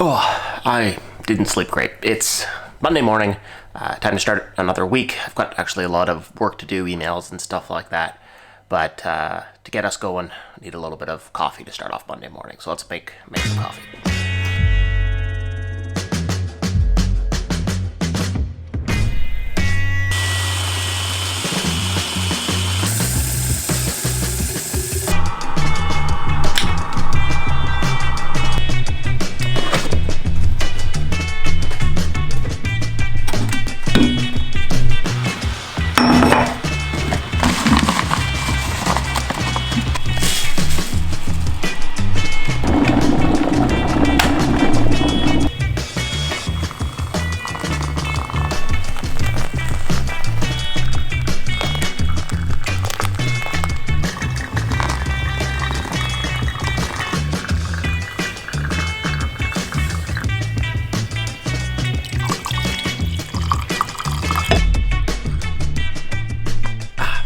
Oh, I didn't sleep great. It's Monday morning, time to start another week. I've got actually a lot of work to do, emails and stuff like that. But to get us going, I need a little bit of coffee to start off Monday morning. So let's make some coffee.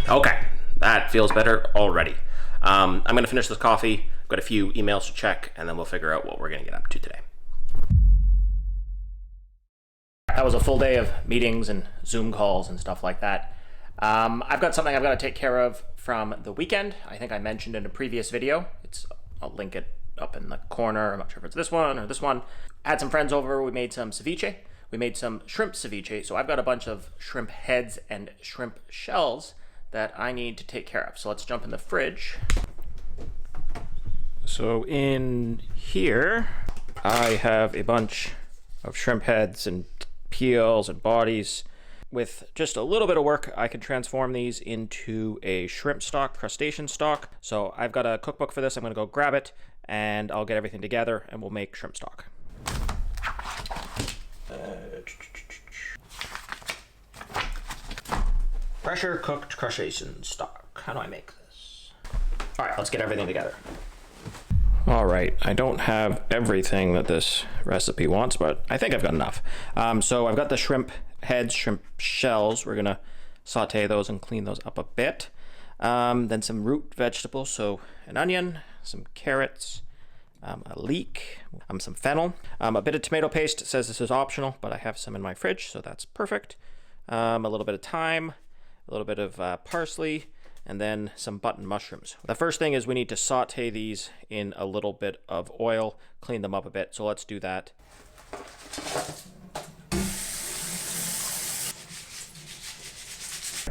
Okay, that feels better already. I'm going to finish this coffee. I've got a few emails to check, and then we'll figure out what we're going to get up to today. That was a full day of meetings and Zoom calls and stuff like that. I've got something I've got to take care of from the weekend. I think I mentioned in a previous video. I'll link it up in the corner. I'm not sure if it's this one or this one. I had some friends over. We made some ceviche. We made some shrimp ceviche. So I've got a bunch of shrimp heads and shrimp shells that I need to take care of. So let's jump in the fridge. So in here, I have a bunch of shrimp heads and peels and bodies. With just a little bit of work, I can transform these into a shrimp stock, crustacean stock. So I've got a cookbook for this. I'm gonna go grab it and I'll get everything together and we'll make shrimp stock. Pressure cooked crustacean stock. How do I make this? All right, let's get everything together. All right, I don't have everything that this recipe wants, but I think I've got enough. So I've got the shrimp heads, shrimp shells. We're gonna saute those and clean those up a bit. Then some root vegetables, so an onion, some carrots, a leek, some fennel, a bit of tomato paste. It says this is optional, but I have some in my fridge, so that's perfect. A little bit of thyme, a little bit of parsley, and then some button mushrooms. The first thing is we need to saute these in a little bit of oil, clean them up a bit. So let's do that.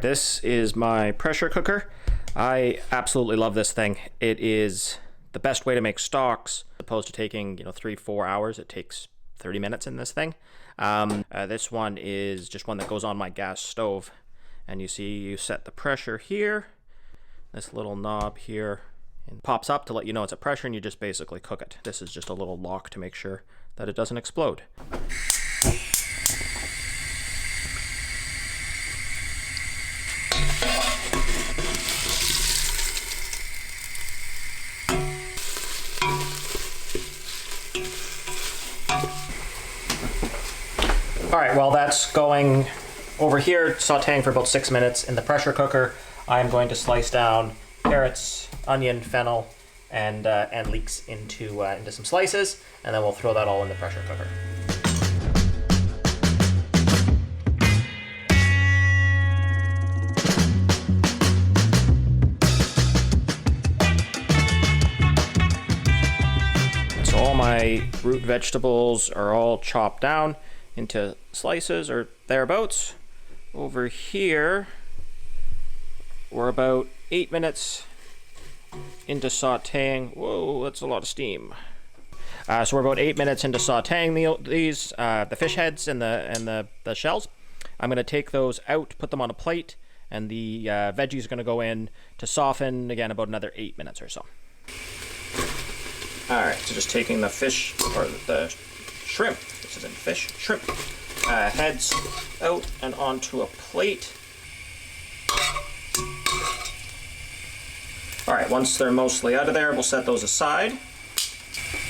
This is my pressure cooker. I absolutely love this thing. It is the best way to make stocks. As opposed to taking 3-4 hours, it takes 30 minutes in this thing. This one is just one that goes on my gas stove. And you see, you set the pressure here, this little knob here, and pops up to let you know it's at pressure, and you just basically cook it. This is just a little lock to make sure that it doesn't explode. All right, well, that's going over here, sauteing for about 6 minutes in the pressure cooker. I'm going to slice down carrots, onion, fennel, and leeks into some slices, and then we'll throw that all in the pressure cooker. So all my root vegetables are all chopped down into slices or thereabouts. Over here, we're about 8 minutes into sauteing. Whoa, that's a lot of steam. So we're about 8 minutes into sauteing the fish heads and the shells. I'm going to take those out, put them on a plate, and the veggies are going to go in to soften again about another 8 minutes or so. All right, so just taking the fish or the shrimp. This isn't fish, shrimp. Heads out and onto a plate. All right, once they're mostly out of there, we'll set those aside.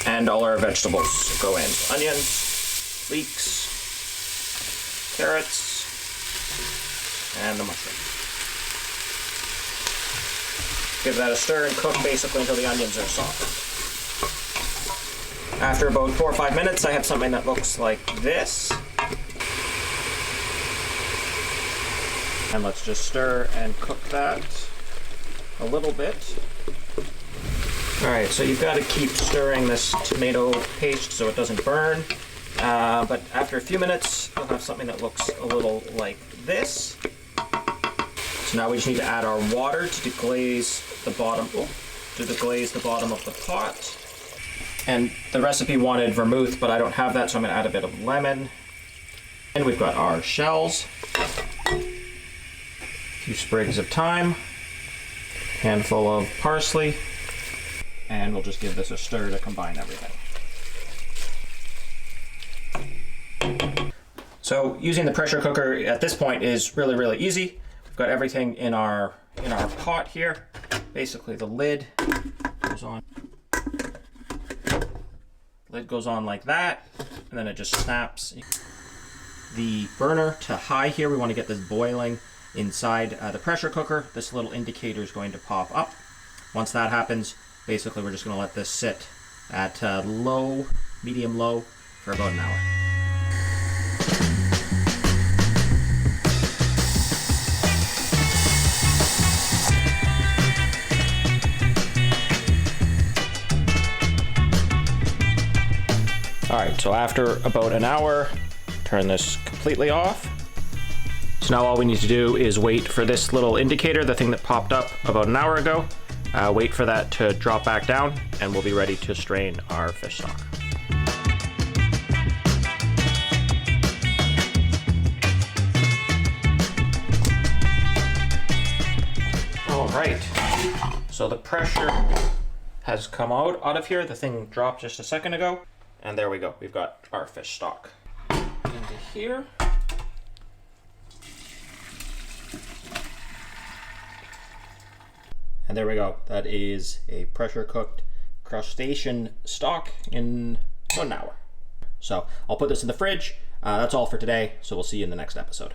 And all our vegetables go in. Onions, leeks, carrots, and the mushroom. Give that a stir and cook basically until the onions are soft. After about 4 or 5 minutes, I have something that looks like this. And let's just stir and cook that a little bit. All right, so you've got to keep stirring this tomato paste so it doesn't burn. But after a few minutes, you'll have something that looks a little like this. So now we just need to add our water to deglaze the bottom, of the pot. And the recipe wanted vermouth, but I don't have that, so I'm gonna add a bit of lemon. And we've got our shells, a few sprigs of thyme, handful of parsley, and we'll just give this a stir to combine everything. So using the pressure cooker at this point is really, really easy. We've got everything in our pot here. Basically the lid goes on. Lid goes on like that, and then it just snaps. The burner to high here, we want to get this boiling inside the pressure cooker. This little indicator is going to pop up. Once that happens, basically we're just going to let this sit at low, medium low for about an hour. All right, so after about an hour, turn this completely off. So now all we need to do is wait for this little indicator, the thing that popped up about an hour ago, wait for that to drop back down, and we'll be ready to strain our fish stock. All right, so the pressure has come out of here. The thing dropped just a second ago. And there we go. We've got our fish stock into here. And there we go. That is a pressure cooked crustacean stock in about an hour. So I'll put this in the fridge. That's all for today. So we'll see you in the next episode.